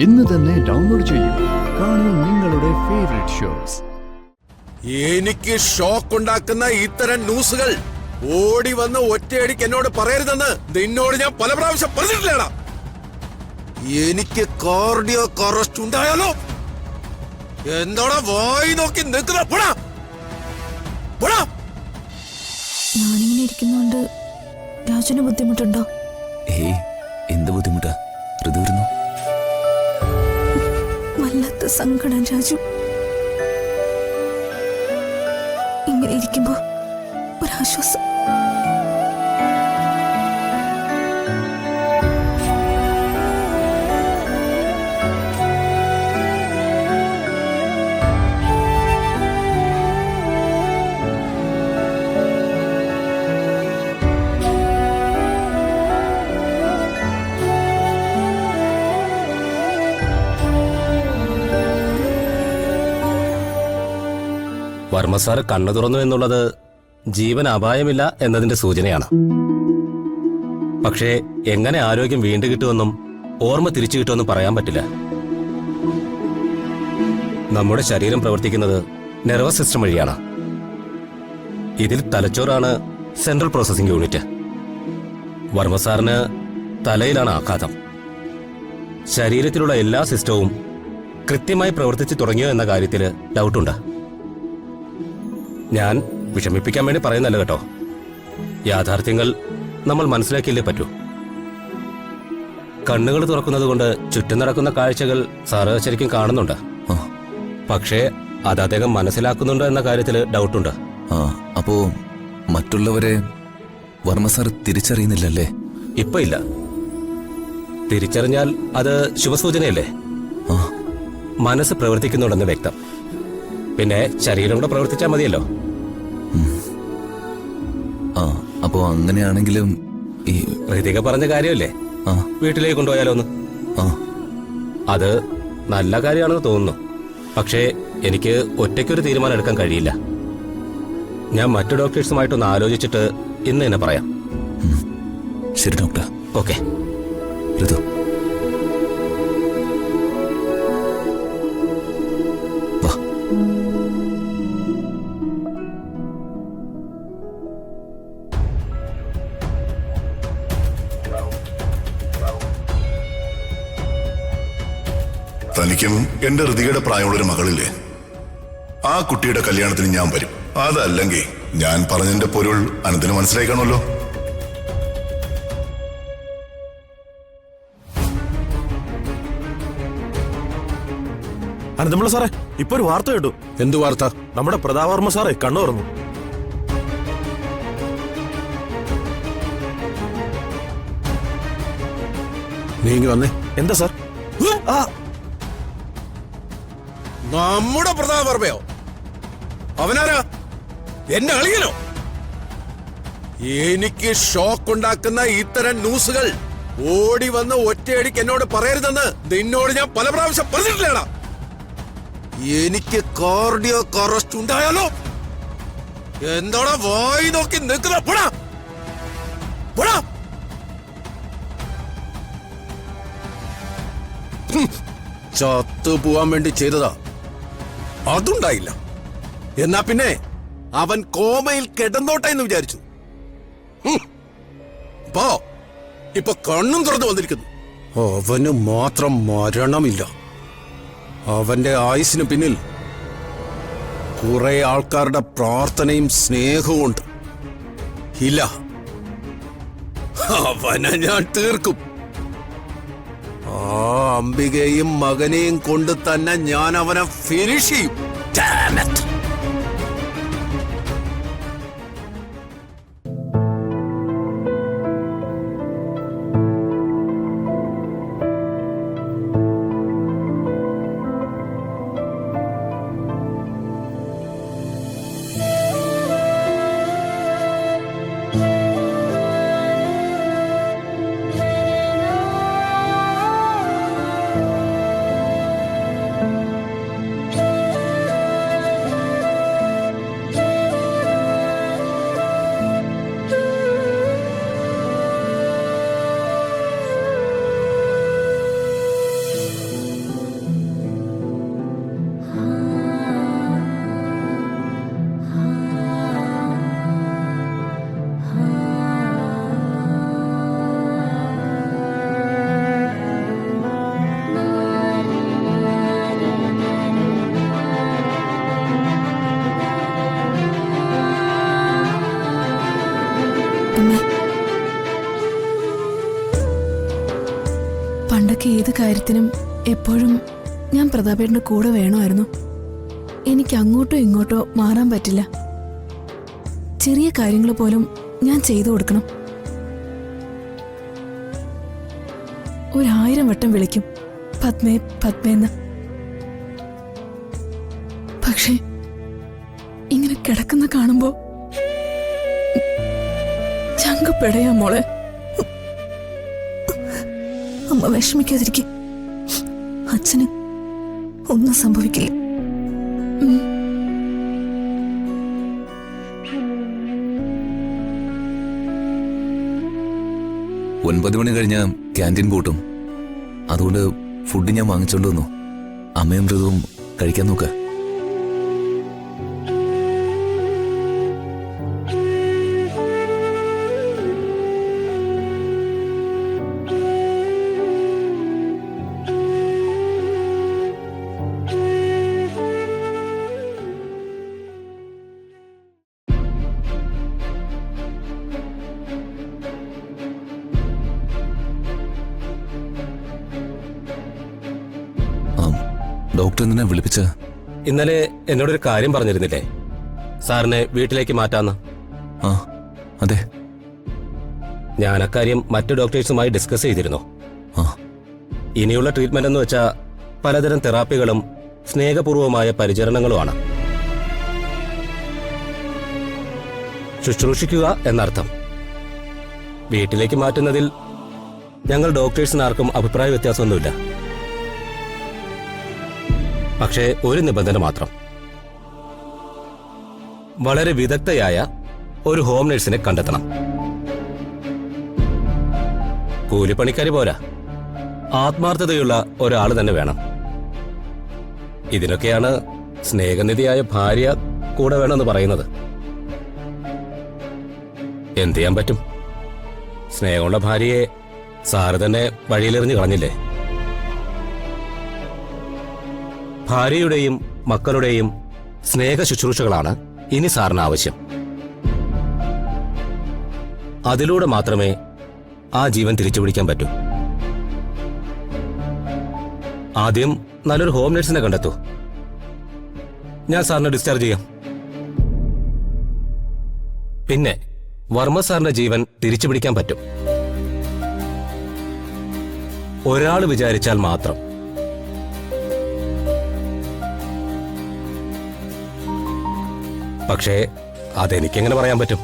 ഇന്ന് തന്നെ ഡൗൺലോഡ് ചെയ്യൂ. കാണൂ നിങ്ങളുടെ ഫേവറേറ്റ് ഷോസ്. എനിക്ക് ഷോക്ക് ഉണ്ടാക്കുന്ന ഇത്തരം ന്യൂസുകൾ ഓടി വന്ന് ഒറ്റയടിക്ക് എന്നോട് പറയരുതെന്ന് നിന്നോട് ഞാൻ പല പ്രാവശ്യം പറഞ്ഞിട്ടില്ലേടാ. എനിക്ക് കാർഡിയോ അറസ്റ്റ് ഉണ്ടായാലോ? എന്താടാ വായി നോക്കി നിൽക്കുന്ന? ഞാനിങ്ങനെ ഇരിക്കുന്നോണ്ട് രാജുന് ബുദ്ധിമുട്ടുണ്ടോ? എന്ത് ബുദ്ധിമുട്ടാ? ഋതു വരുന്നു. വല്ലാത്ത സങ്കടം രാജു. ഇങ്ങനെ ഇരിക്കുമ്പോ ഒരാശ്വാസം. വർമ്മ സാർ കണ്ണു തുറന്നു എന്നുള്ളത് ജീവൻ അപായമില്ല എന്നതിന്റെ സൂചനയാണ്. പക്ഷേ എങ്ങനെ ആരോഗ്യം വീണ്ടും കിട്ടുമെന്നും ഓർമ്മ തിരിച്ചു കിട്ടുമെന്നും പറയാൻ പറ്റില്ല. നമ്മുടെ ശരീരം പ്രവർത്തിക്കുന്നത് നെർവസ് സിസ്റ്റം വഴിയാണ്. ഇതിൽ തലച്ചോറാണ് സെൻട്രൽ പ്രോസസിംഗ് യൂണിറ്റ്. വർമ്മ സാറിന് തലയിലാണ് ആഘാതം. ശരീരത്തിലുള്ള എല്ലാ സിസ്റ്റവും കൃത്യമായി പ്രവർത്തിച്ചു തുടങ്ങിയോ എന്ന കാര്യത്തിൽ ഡൗട്ടുണ്ട്. ഞാൻ വിഷമിപ്പിക്കാൻ വേണ്ടി പറയുന്നല്ല കേട്ടോ. യാഥാർത്ഥ്യങ്ങൾ നമ്മൾ മനസ്സിലാക്കിയല്ലേ പറ്റൂ. കണ്ണുകൾ തുറക്കുന്നത് കൊണ്ട് ചുറ്റും നടക്കുന്ന കാഴ്ചകൾ സാറ് ശരിക്കും കാണുന്നുണ്ട്. പക്ഷേ അത് അദ്ദേഹം മനസ്സിലാക്കുന്നുണ്ടോ എന്ന കാര്യത്തിൽ ഡൗട്ടുണ്ട്. അപ്പോ മറ്റുള്ളവരെ വർമ്മ സാർ തിരിച്ചറിയുന്നില്ലല്ലേ? ഇപ്പൊ ഇല്ല. തിരിച്ചറിഞ്ഞാൽ അത് ശുഭസൂചനയല്ലേ? മനസ്സ് പ്രവർത്തിക്കുന്നുണ്ടെന്ന് വ്യക്തം. പിന്നെ ശരീരം കൂടെ പ്രവർത്തിച്ചാൽ മതിയല്ലോ. അപ്പോ അങ്ങനെയാണെങ്കിലും ഈ ഹൃതിക പറഞ്ഞ കാര്യമല്ലേ, വീട്ടിലേക്ക് കൊണ്ടുപോയാലോ ഒന്ന്? അത് നല്ല കാര്യമാണെന്ന് തോന്നുന്നു. പക്ഷേ എനിക്ക് ഒറ്റയ്ക്കൊരു തീരുമാനം എടുക്കാൻ കഴിയില്ല. ഞാൻ മറ്റു ഡോക്ടേഴ്സുമായിട്ടൊന്ന് ആലോചിച്ചിട്ട് ഇന്ന് തന്നെ പറയാം. ശരി ഡോക്ടർ. ഓക്കെ ഋതു. തനിക്കും എന്റെ ഋതികയുടെ പ്രായമുള്ളൊരു മകളില്ലേ? ആ കുട്ടിയുടെ കല്യാണത്തിന് ഞാൻ വരും. അതല്ലെങ്കിൽ ഞാൻ പറഞ്ഞതിന്റെ പൊരുൾ അനന്തിന് മനസ്സിലായി കാണുമല്ലോ. അനന്തപിള്ള സാറേ, ഇപ്പൊ ഒരു വാർത്ത കേട്ടു. എന്തു വാർത്ത? നമ്മുടെ പ്രതാപവർമ്മ സാറേ കണ്ണു തുറന്നു. നീങ്ങി വന്നേ. എന്താ സാർ? നമ്മുടെ പ്രതാപവർമ്മയോ? അവനാരാ? എന്റെ അളിയനോ? എനിക്ക് ഷോക്ക് ഉണ്ടാക്കുന്ന ഇത്തരം ന്യൂസുകൾ ഓടി വന്ന് ഒറ്റയടിക്ക് എന്നോട് പറയരുതെന്ന് നിന്നോട് ഞാൻ പല പ്രാവശ്യം പറഞ്ഞിട്ടില്ലേടാ. എനിക്ക് കാർഡിയോ അറസ്റ്റ് ഉണ്ടായാലോ? എന്താടാ വായി നോക്കി നിൽക്കുന്ന? ചത്തു പോവാൻ വേണ്ടി ചെയ്തതാ, അതുണ്ടായില്ല. എന്നാ പിന്നെ അവൻ കോമയിൽ കിടന്നോട്ടെ എന്ന് വിചാരിച്ചു. ഇപ്പൊ കണ്ണും തുറന്നു വന്നിരിക്കുന്നു. അവന് മാത്രം മരണമില്ല, അവന്റെ ആയുസിന് പിന്നിൽ കുറെ ആൾക്കാരുടെ പ്രാർത്ഥനയും സ്നേഹവും ഉണ്ട്. ഇല്ല, അവനെ ഞാൻ തീർക്കും. ആ അംബികയും മകനെയും കൊണ്ട് തന്നെ ഞാൻ അവനെ ഫിനിഷ് ചെയ്യും. Damn it! കാര്യത്തിനും എപ്പോഴും ഞാൻ പ്രതാപേട്ടൻ്റെ കൂടെ വേണമായിരുന്നു. എനിക്ക് അങ്ങോട്ടോ ഇങ്ങോട്ടോ മാറാൻ പറ്റില്ല. ചെറിയ കാര്യങ്ങൾ പോലും ഞാൻ ചെയ്തു കൊടുക്കണം. 1000 വട്ടം വിളിക്കും പത്മേ പത്മേന്ന്. പക്ഷേ ഇങ്ങനെ കിടക്കുന്ന കാണുമ്പോ ചങ്ക് പെടയാ മോളെ. അമ്മ വിഷമിക്കാതിരിക്കും. അച്ഛന് ഒന്നും സംഭവിക്കില്ല. 9 മണി കഴിഞ്ഞ ക്യാൻറ്റീൻ പൂട്ടും. അതുകൊണ്ട് ഫുഡ് ഞാൻ വാങ്ങിച്ചോണ്ട് വന്നു. അമ്മയും മൃദുവും കഴിക്കാൻ നോക്ക. ഡോക്ടർ എന്തിനാ വിളിപ്പിച്ച? ഇന്നലെ എന്നോടൊരു കാര്യം പറഞ്ഞിരുന്നില്ലേ, സാറിനെ വീട്ടിലേക്ക് മാറ്റാന്ന്? ആ അതെ, ഞാൻ അക്കാര്യം മറ്റു ഡോക്ടേഴ്സുമായി ഡിസ്കസ് ചെയ്തിരുന്നു. ആ ഇനിയുള്ള ട്രീറ്റ്മെന്റ് എന്ന് വെച്ചാൽ പലതരം തെറാപ്പികളും സ്നേഹപൂർവമായ പരിചരണങ്ങളുമാണ്. ശുശ്രൂഷിക്കുക എന്നർത്ഥം. വീട്ടിലേക്ക് മാറ്റുന്നതിൽ ഞങ്ങൾ ഡോക്ടേഴ്സിന് ആർക്കും അഭിപ്രായ വ്യത്യാസമൊന്നുമില്ല. പക്ഷേ ഒരു നിബന്ധന മാത്രം. വളരെ വിദഗ്ധയായ ഒരു ഹോം നഴ്സിനെ കണ്ടെത്തണം. കൂലിപ്പണിക്കാരി പോരാ, ആത്മാർത്ഥതയുള്ള ഒരാൾ തന്നെ വേണം. ഇതിനൊക്കെയാണ് സ്നേഹനിധിയായ ഭാര്യ കൂടെ വേണമെന്ന് പറയുന്നത്. എന്ത് ചെയ്യാൻ പറ്റും? സ്നേഹമുള്ള ഭാര്യയെ സാറ് തന്നെ വഴിയിലെറിഞ്ഞു കളഞ്ഞില്ലേ? ഭാര്യയുടെയും മക്കളുടെയും സ്നേഹ ശുശ്രൂഷകളാണ് ഇനി സാറിന് ആവശ്യം. അതിലൂടെ മാത്രമേ ആ ജീവൻ തിരിച്ചുപിടിക്കാൻ പറ്റൂ. ആദ്യം നല്ലൊരു ഹോം നഴ്സിനെ കണ്ടെത്തൂ. ഞാൻ സാറിനെ ഡിസ്ചാർജ് ചെയ്യാം. പിന്നെ വർമ്മ സാറിന്റെ ജീവൻ തിരിച്ചുപിടിക്കാൻ പറ്റും. ഒരാൾ വിചാരിച്ചാൽ മാത്രം. പക്ഷേ അതെനിക്കെങ്ങനെ പറയാൻ പറ്റും?